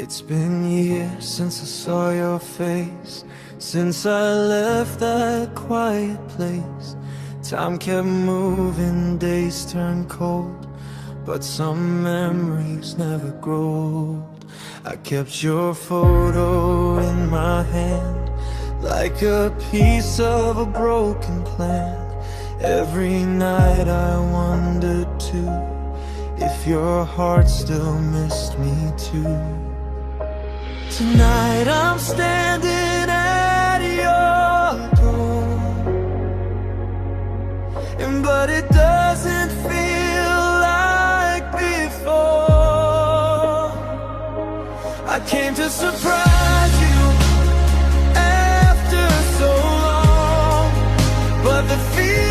It's been years since I saw your face, since I left that quiet place. Time kept moving, days turned cold, but some memories never grow old. I kept your photo in my hand, like a piece of a broken plan. Every night I wondered too, if your heart still missed me too. Tonight I'm standing at your door, but it doesn't feel like before. I came to surprise you after so long, but the feeling